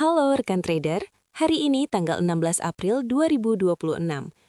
Halo rekan trader, hari ini tanggal 16 April 2026.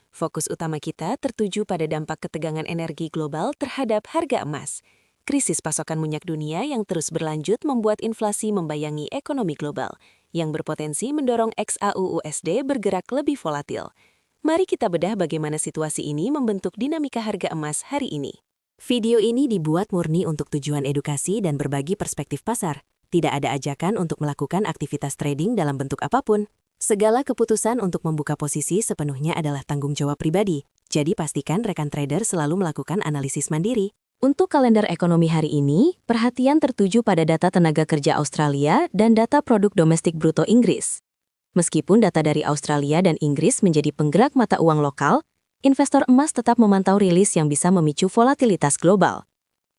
Fokus utama kita tertuju pada dampak ketegangan energi global terhadap harga emas. Krisis pasokan minyak dunia yang terus berlanjut membuat inflasi membayangi ekonomi global, yang berpotensi mendorong XAU/USD bergerak lebih volatil. Mari kita bedah bagaimana situasi ini membentuk dinamika harga emas hari ini. Video ini dibuat murni untuk tujuan edukasi dan berbagi perspektif pasar. Tidak ada ajakan untuk melakukan aktivitas trading dalam bentuk apapun. Segala keputusan untuk membuka posisi sepenuhnya adalah tanggung jawab pribadi. Jadi pastikan rekan trader selalu melakukan analisis mandiri. Untuk kalender ekonomi hari ini, perhatian tertuju pada data tenaga kerja Australia dan data produk domestik bruto Inggris. Meskipun data dari Australia dan Inggris menjadi penggerak mata uang lokal, investor emas tetap memantau rilis yang bisa memicu volatilitas global.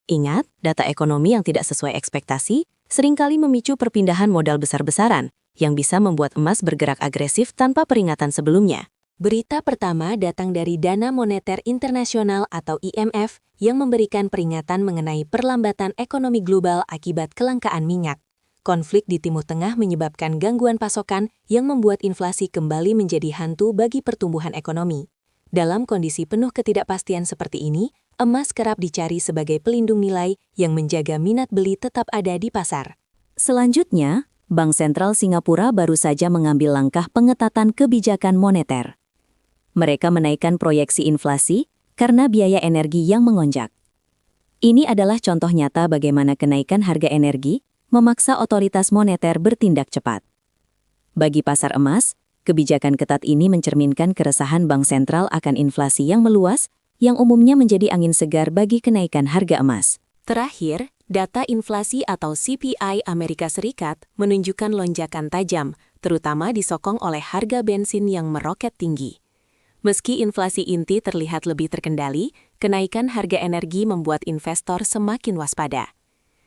Ingat, data ekonomi yang tidak sesuai ekspektasi seringkali memicu perpindahan modal besar-besaran yang bisa membuat emas bergerak agresif tanpa peringatan sebelumnya. Berita pertama datang dari Dana Moneter Internasional atau IMF yang memberikan peringatan mengenai perlambatan ekonomi global akibat kelangkaan minyak. Konflik di Timur Tengah menyebabkan gangguan pasokan yang membuat inflasi kembali menjadi hantu bagi pertumbuhan ekonomi. Dalam kondisi penuh ketidakpastian seperti ini, emas kerap dicari sebagai pelindung nilai yang menjaga minat beli tetap ada di pasar. Selanjutnya, Bank Sentral Singapura baru saja mengambil langkah pengetatan kebijakan moneter. Mereka menaikkan proyeksi inflasi karena biaya energi yang mengonjak. Ini adalah contoh nyata bagaimana kenaikan harga energi memaksa otoritas moneter bertindak cepat. Bagi pasar emas, kebijakan ketat ini mencerminkan keresahan bank sentral akan inflasi yang meluas, yang umumnya menjadi angin segar bagi kenaikan harga emas. Terakhir, data inflasi atau CPI Amerika Serikat menunjukkan lonjakan tajam, terutama disokong oleh harga bensin yang meroket tinggi. Meski inflasi inti terlihat lebih terkendali, kenaikan harga energi membuat investor semakin waspada.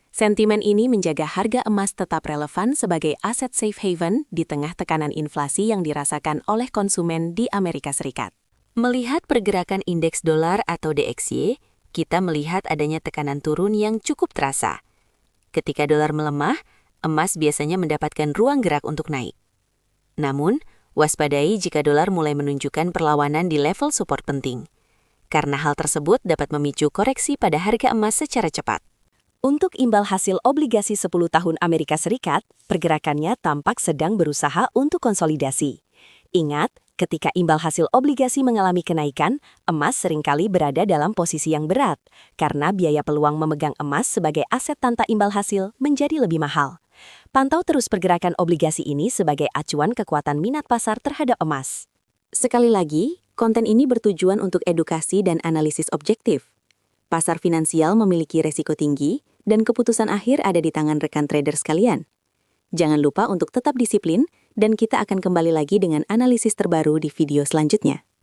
Sentimen ini menjaga harga emas tetap relevan sebagai aset safe haven di tengah tekanan inflasi yang dirasakan oleh konsumen di Amerika Serikat. Melihat pergerakan indeks dolar atau DXY, kita melihat adanya tekanan turun yang cukup terasa. Ketika dolar melemah, emas biasanya mendapatkan ruang gerak untuk naik. Namun, waspadai jika dolar mulai menunjukkan perlawanan di level support penting. Karena hal tersebut dapat memicu koreksi pada harga emas secara cepat. Untuk imbal hasil obligasi 10 tahun Amerika Serikat, pergerakannya tampak sedang berusaha untuk konsolidasi. Ingat, ketika imbal hasil obligasi mengalami kenaikan, emas seringkali berada dalam posisi yang berat, karena biaya peluang memegang emas sebagai aset tanpa imbal hasil menjadi lebih mahal. Pantau terus pergerakan obligasi ini sebagai acuan kekuatan minat pasar terhadap emas. Sekali lagi, konten ini bertujuan untuk edukasi dan analisis objektif. Pasar finansial memiliki resiko tinggi, dan keputusan akhir ada di tangan rekan trader sekalian. Jangan lupa untuk tetap disiplin, dan kita akan kembali lagi dengan analisis terbaru di video selanjutnya.